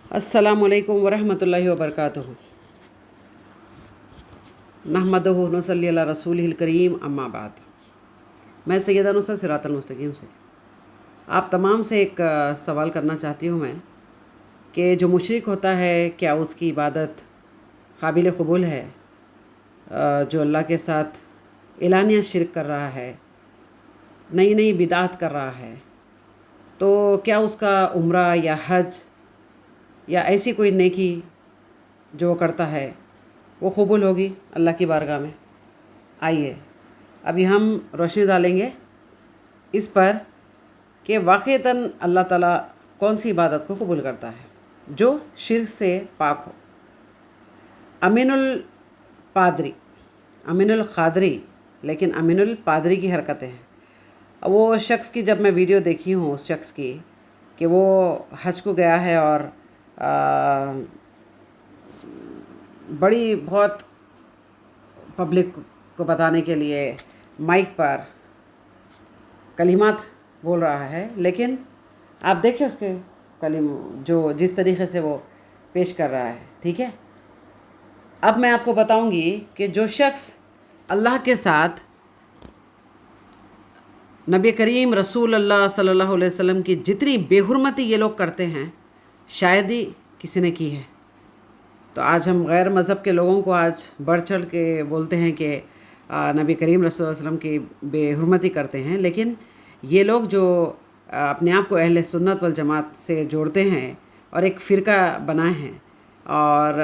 अस्सलामुअलैकुम वरहमतुल्लाहि वबरकातुहू। नहमदुहु व नसल्ली अला रसूलिहिल करीम, अम्मा बाद। मैं सैयदा नुसरत सिरातल मुस्तकीम से आप तमाम से एक सवाल करना चाहती हूँ मैं कि जो मुशरिक होता है क्या उसकी इबादत काबिल क़बूल है? जो अल्लाह के साथ एलानिया शिरक कर रहा है, नई नई बिदात कर रहा है, तो क्या उसका उम्रा या हज या ऐसी कोई नेकी जो करता है वो कबूल होगी अल्लाह की बारगाह में? आइए अभी हम रोशनी डालेंगे इस पर कि वाक़ईतन अल्लाह ताला कौन सी इबादत को कबूल करता है जो शिर्क से पाक हो। अमीनुल पादरी, अमीनुल क़ादरी, लेकिन अमीनुल पादरी की हरकतें हैं। वो शख्स की जब मैं वीडियो देखी हूँ उस शख्स की कि वो हज को गया है और बड़ी बहुत पब्लिक को बताने के लिए माइक पर कलिमात बोल रहा है, लेकिन आप देखिए उसके कलिम जो जिस तरीक़े से वो पेश कर रहा है। ठीक है, अब मैं आपको बताऊंगी कि जो शख्स अल्लाह के साथ नबी करीम रसूल अल्लाह सल्लल्लाहु अलैहि वसल्लम की जितनी बेहुरमती ये लोग करते हैं शायद ही किसी ने की है। तो आज हम गैर मज़हब के लोगों को आज बढ़ चढ़ के बोलते हैं कि नबी करीम रसूल वसल्लम की बेहुरमती करते हैं, लेकिन ये लोग जो अपने आप को अहले सुन्नत वल जमात से जोड़ते हैं और एक फ़िरका बनाए हैं, और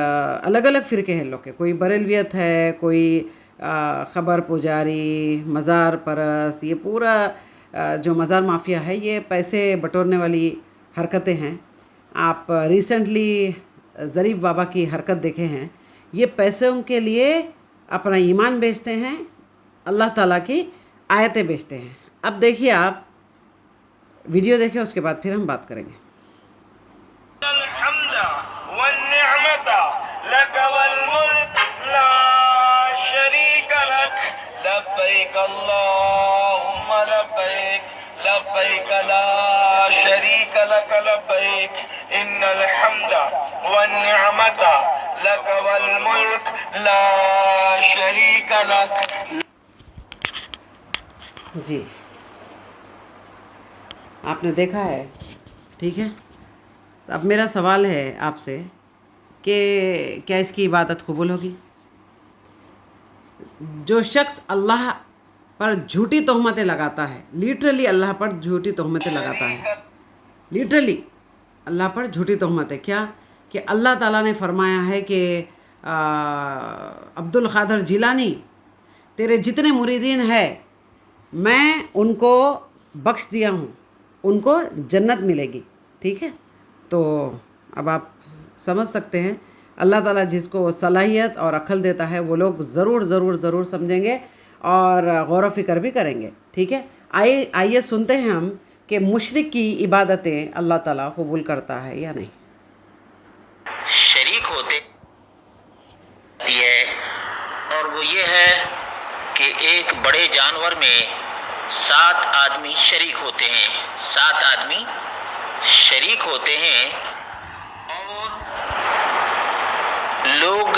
अलग अलग फ़िरके हैं लोग के, कोई बरेलवियत है, कोई ख़बर पुजारी, मज़ार परस्त, ये पूरा जो मज़ार माफिया है ये पैसे बटोरने वाली हरकतें हैं। आप रिसेंटली ज़रीफ़ बाबा की हरकत देखे हैं, ये पैसों के लिए अपना ईमान बेचते हैं, अल्लाह ताला की आयतें बेचते हैं। अब देखिए, आप वीडियो देखिए, उसके बाद फिर हम बात करेंगे। लब्बैक अल्लाहुम्मा लब्बैक लब्बैक ला शरीक लक लब्बैक इन्नल हम्दा वन निअमता लक वल मुल्क ला शरीक लक। जी, आपने देखा है। ठीक है, तो अब मेरा सवाल है आपसे कि क्या इसकी इबादत कबूल होगी? जो शख्स अल्लाह पर झूठी तोहमतें लगाता है, लिटरली अल्लाह पर झूठी तोहमतें लगाता है, लिटरली अल्लाह पर झूठी तोहमतें, क्या कि अल्लाह ताला ने फरमाया है कि अब्दुल क़ादिर जिलानी तेरे जितने मुरीदीन हैं मैं उनको बख्श दिया हूँ, उनको जन्नत मिलेगी। ठीक है, तो अब आप समझ सकते हैं अल्लाह ताला जिसको सलाहियत और अक्ल देता है वो लोग ज़रूर ज़रूर ज़रूर समझेंगे और गौर फ़िक्र भी करेंगे। ठीक है, आइए सुनते हैं हम कि मुशरिक की इबादतें अल्लाह ताला कबूल करता है या नहीं। शरीक होते है, और वो ये है कि एक बड़े जानवर में 7 आदमी शरीक होते हैं, 7 आदमी शरीक होते हैं, और लोग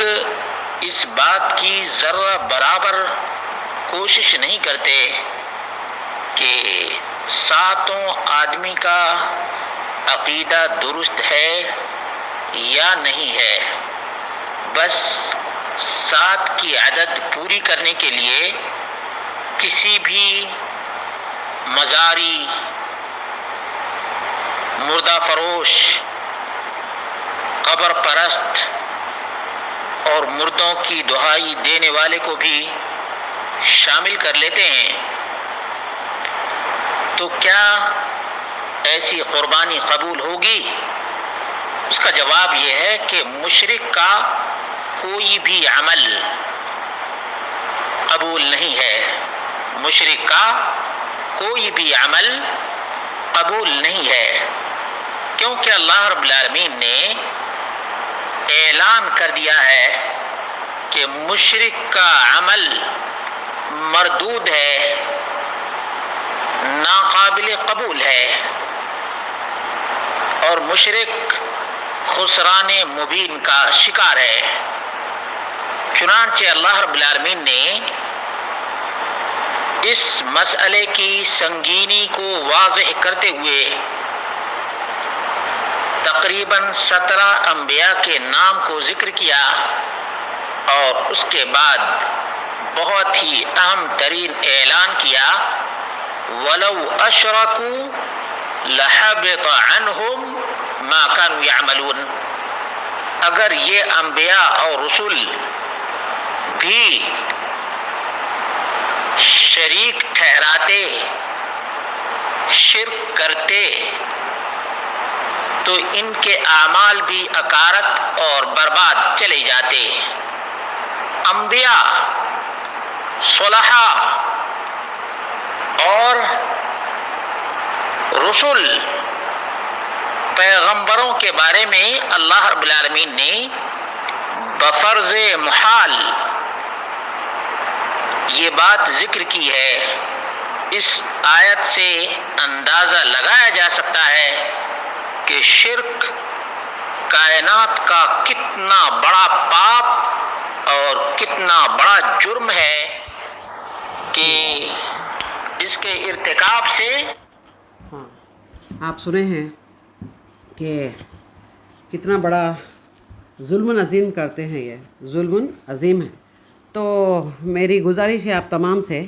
इस बात की ज़र्रा बराबर कोशिश नहीं करते कि 7 आदमी का अक़ीदा दुरुस्त है या नहीं है। बस 7 की आदत पूरी करने के लिए किसी भी मज़ारी, मुर्दा फरोश, कब्र परस्त और मुर्दों की दुहाई देने वाले को भी शामिल कर लेते हैं। तो क्या ऐसी कुर्बानी कबूल होगी? उसका जवाब यह है कि मुशरिक का कोई भी अमल कबूल नहीं है, मुशरिक का कोई भी अमल कबूल नहीं है, क्योंकि अल्लाह रब्बुल आलमीन ने ऐलान कर दिया है कि मुशरिक का अमल मरदूद है, नाकाबिल कबूल है, और मुशरिक خسران مبین کا شکار ہے۔ چنانچہ اللہ رب العالمین نے اس مسئلے کی سنگینی کو واضح کرتے ہوئے تقریباً 17 انبیاء کے نام کو ذکر کیا، اور اس کے بعد بہت ہی اہم ترین اعلان کیا، وَلَوْ أَشْرَكُوا لَحَبِطَ عَنْهُمْ مَا كَانُوا يَعْمَلُونَ۔ اگر یہ انبیاء اور رسول بھی شریک ٹھہراتے، شرک کرتے، تو ان کے اعمال بھی اکارت اور برباد چلے جاتے۔ انبیاء، صلحاء اور رسول، پیغمبروں کے بارے میں اللہ رب العالمین نے بفرض محال یہ بات ذکر کی ہے۔ اس آیت سے اندازہ لگایا جا سکتا ہے کہ شرک کائنات کا کتنا بڑا پاپ اور کتنا بڑا جرم ہے کہ اس کے ارتکاب سے ہاں آپ سنے ہیں کہ کتنا بڑا ظلم عظیم کرتے ہیں، یہ ظلم عظیم ہے۔ تو میری گزارش ہے آپ تمام سے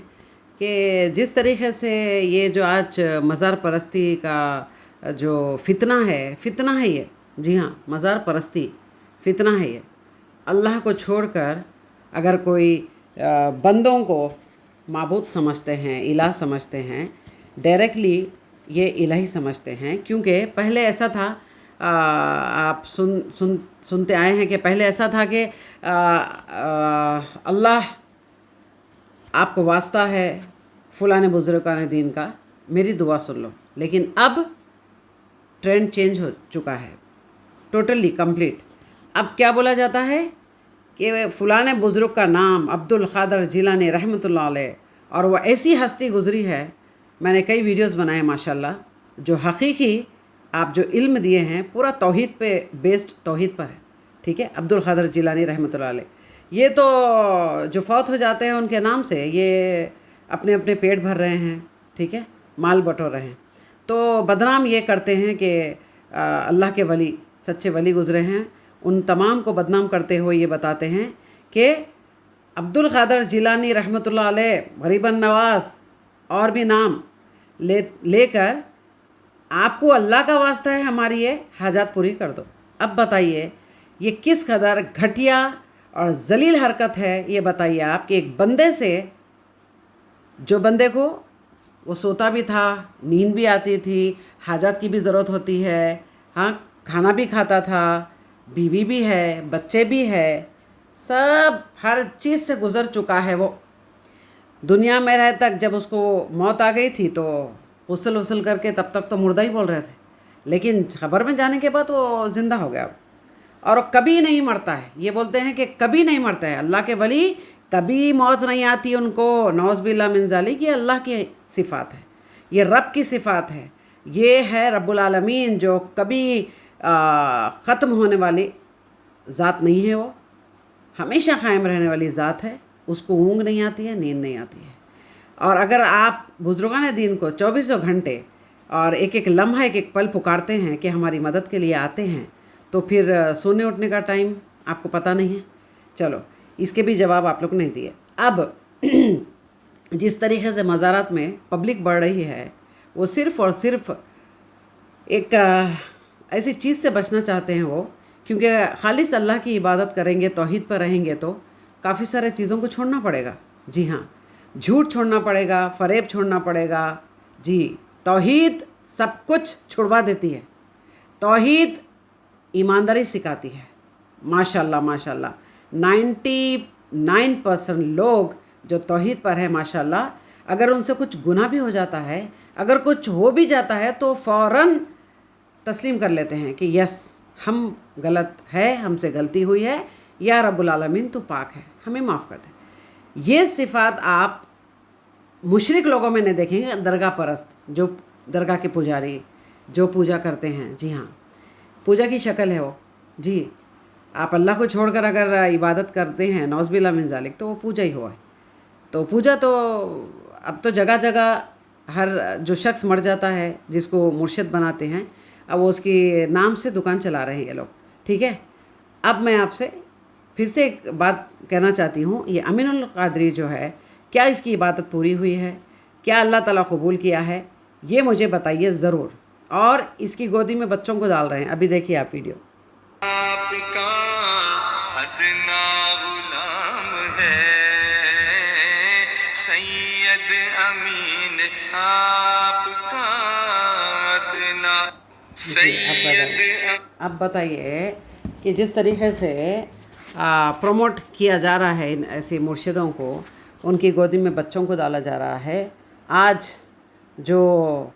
کہ جس طریقے سے یہ جو آج مزار پرستی کا جو فتنہ ہے یہ، جی ہاں، مزار پرستی فتنہ ہے یہ۔ اللہ کو چھوڑ کر اگر کوئی بندوں کو معبود سمجھتے ہیں، الہ سمجھتے ہیں، ڈائریکٹلی یہ الہی سمجھتے ہیں، کیونکہ پہلے ایسا تھا، آپ سنتے آئے ہیں کہ پہلے ایسا تھا کہ اللہ آپ کو واسطہ ہے فلاں بزرگان دین کا، میری دعا سن لو، لیکن اب ٹرینڈ چینج ہو چکا ہے، ٹوٹلی کمپلیٹ۔ اب کیا بولا جاتا ہے کہ فلاں بزرگ کا نام عبد القادر جیلانی رحمۃ اللہ علیہ، اور وہ ایسی ہستی گزری ہے، میں نے کئی ویڈیوز بنائے ماشاءاللہ، جو حقیقی آپ جو علم دیے ہیں پورا توحید پہ بیسڈ، توحید پر ہے، ٹھیک ہے۔ عبد القادر جیلانی رحمۃ اللہ علیہ، یہ تو جو فوت ہو جاتے ہیں ان کے نام سے یہ اپنے اپنے پیٹ بھر رہے ہیں، ٹھیک ہے، مال بٹور رہے ہیں، تو بدنام یہ کرتے ہیں کہ اللہ کے ولی، سچے ولی گزرے ہیں، ان تمام کو بدنام کرتے ہوئے یہ بتاتے ہیں کہ عبد القادر جیلانی رحمۃ اللہ علیہ، غریب النواز اور بھی نام لے کر آپ کو اللہ کا واسطہ ہے ہماری یہ حاجات پوری کر دو۔ اب بتائیے یہ کس قدر گھٹیا اور ذلیل حرکت ہے، یہ بتائیے آپ کہ ایک بندے سے، جو بندے کو وہ سوتا بھی تھا، نیند بھی آتی تھی، حاجات کی بھی ضرورت ہوتی ہے، ہاں کھانا بھی کھاتا تھا، بیوی بھی ہے، بچے بھی ہے، سب ہر چیز سے گزر چکا ہے، وہ دنیا میں رہے تک جب اس کو موت آ گئی تھی تو غسل کر کے تب تک تو مردہ ہی بول رہے تھے، لیکن خبر میں جانے کے بعد وہ زندہ ہو گیا، اور کبھی نہیں مرتا ہے، یہ بولتے ہیں کہ کبھی نہیں مرتا ہے اللہ کے ولی، کبھی موت نہیں آتی ان کو، نعوذ باللہ من ذالک۔ یہ اللہ کی صفات ہے، یہ رب کی صفات ہے، یہ ہے رب العالمین جو کبھی ختم ہونے والی ذات نہیں ہے، وہ ہمیشہ قائم رہنے والی ذات ہے، اس کو اونگ نہیں آتی ہے، نیند نہیں آتی ہے۔ اور اگر آپ بزرگان دین کو 24 گھنٹے اور ایک ایک لمحہ ایک ایک پل پکارتے ہیں کہ ہماری مدد کے لیے آتے ہیں، تو پھر سونے اٹھنے کا ٹائم آپ کو پتہ نہیں ہے۔ چلو اس کے بھی جواب آپ لوگ نہیں دیے۔ اب جس طریقے سے مزارات میں پبلک بڑھ رہی ہے، وہ صرف اور صرف ایک ایسی چیز سے بچنا چاہتے ہیں وہ، کیونکہ خالص اللہ کی عبادت کریں گے، توحید پر رہیں گے تو کافی سارے چیزوں کو چھوڑنا پڑے گا، جی ہاں، جھوٹ چھوڑنا پڑے گا، فریب چھوڑنا پڑے گا، جی توحید سب کچھ چھڑوا دیتی ہے، توحید ایمانداری سکھاتی ہے، ماشاءاللہ ماشاءاللہ 99% لوگ جو توحید پر ہے ماشاءاللہ، اگر ان سے کچھ گناہ بھی ہو جاتا ہے، اگر کچھ ہو بھی جاتا ہے تو فوراً تسلیم کر لیتے ہیں کہ یس ہم غلط ہے، ہم سے غلطی ہوئی ہے، یا رب العالمین تو پاک ہے، ہمیں معاف کر دے۔ یہ صفات آپ مشرک لوگوں میں نہیں دیکھیں گے، درگاہ پرست، جو درگاہ کے پجاری جو پوجا کرتے ہیں، جی ہاں، پوجا کی شکل ہے وہ، जी, आप अल्लाह को छोड़कर अगर इबादत करते हैं नौज़बिल्लाह मिन ज़ालिक, तो वो पूजा ही हुआ है। तो पूजा तो अब तो जगह जगह हर जो शख्स मर जाता है जिसको मुर्शिद बनाते हैं, अब वो उसके नाम से दुकान चला रहे हैं ये लोग, ठीक है। अब मैं आपसे फिर से एक बात कहना चाहती हूँ, ये अमीनुल क़ादरी जो है, क्या इसकी इबादत पूरी हुई है, क्या अल्लाह ताला कबूल किया है, ये मुझे बताइए ज़रूर। और इसकी गोदी में बच्चों को डाल रहे हैं, अभी देखिए आप वीडियो। आपका अदना गुलाम है सैयद अमीन, आपका अदना सैयद। अब बताइए कि जिस तरीके से प्रमोट किया जा रहा है इन ऐसे मुर्शिदों को, उनकी गोदी में बच्चों को डाला जा रहा है, आज जो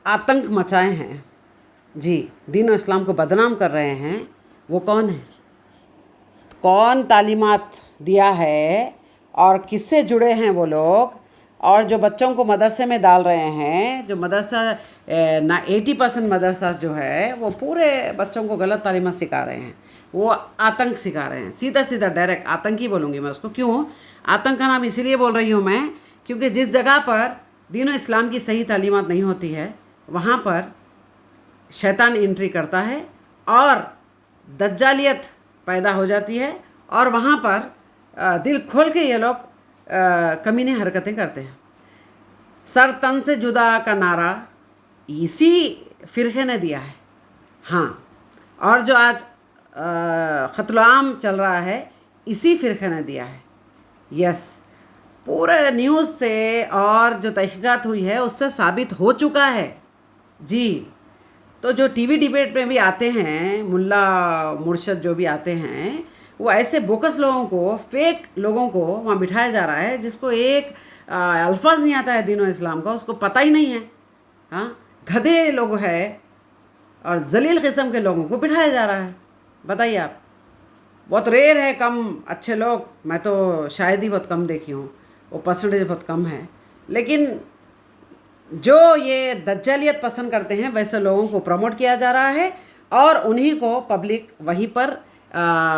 आतंक मचाए हैं, जी, दीन और इस्लाम को बदनाम कर रहे हैं, वो कौन है, कौन तालीमात दिया है और किससे जुड़े हैं वो लोग। और जो बच्चों को मदरसे में डाल रहे हैं, जो मदरसा ना 80% मदरसा जो है वो पूरे बच्चों को गलत तालीमात सिखा रहे हैं, वो आतंक सिखा रहे हैं, सीधा सीधा डायरेक्ट आतंकी बोलूँगी मैं उसको। क्यों आतंक का नाम इसीलिए बोल रही हूँ मैं, क्योंकि जिस जगह पर दीन और इस्लाम की सही तालीमात नहीं होती है, वहाँ पर शैतान एंट्री करता है और दज्जालियत पैदा हो जाती है, और वहाँ पर दिल खोल के ये लोग कमीने हरकतें करते हैं। सर तन से जुदा का नारा इसी फ़िरक़े ने दिया है, हाँ, और जो आज क़त्ल आम चल रहा है इसी फ़िरक़े ने दिया है। यस, पूरे न्यूज़ से और जो तहक़ीक़ात हुई है उससे साबित हो चुका है जी। तो जो टीवी डिबेट में भी आते हैं, मुल्ला मुर्शद जो भी आते हैं, वो ऐसे बोकस लोगों को, फेक लोगों को वहाँ बिठाया जा रहा है जिसको एक अल्फाज नहीं आता है दीन और इस्लाम का, उसको पता ही नहीं है, हाँ, गधे लोग हैं और जलील किस्म के लोगों को बिठाया जा रहा है। बताइए आप, बहुत रेयर है, कम अच्छे लोग, मैं तो शायद ही बहुत कम देखी हूँ, वो परसेंटेज बहुत कम है, लेकिन जो ये दज्जालियत पसंद करते हैं वैसे लोगों को प्रमोट किया जा रहा है, और उन्हीं को पब्लिक वहीं पर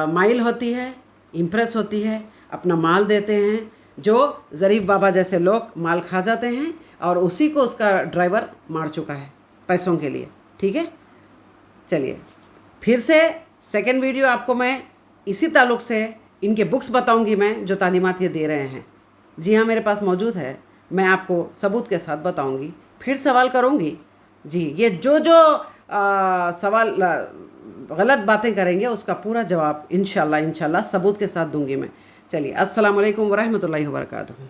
माइल होती है, इम्प्रेस होती है, अपना माल देते हैं। जो ज़रीफ बाबा जैसे लोग माल खा जाते हैं, और उसी को उसका ड्राइवर मार चुका है पैसों के लिए, ठीक है। चलिए फिर से सेकंड वीडियो आपको मैं इसी ताल्लुक़ से इनके बुक्स बताऊंगी मैं, जो तालीमात ये दे रहे हैं। जी हाँ, मेरे पास मौजूद है, मैं आपको सबूत के साथ बताऊंगी, फिर सवाल करूंगी जी। ये जो सवाल गलत बातें करेंगे उसका पूरा जवाब इंशाल्लाह सबूत के साथ दूंगी मैं। चलिए, अस्सलाम वालेकुम व रहमतुल्लाहि व बरकातुहू।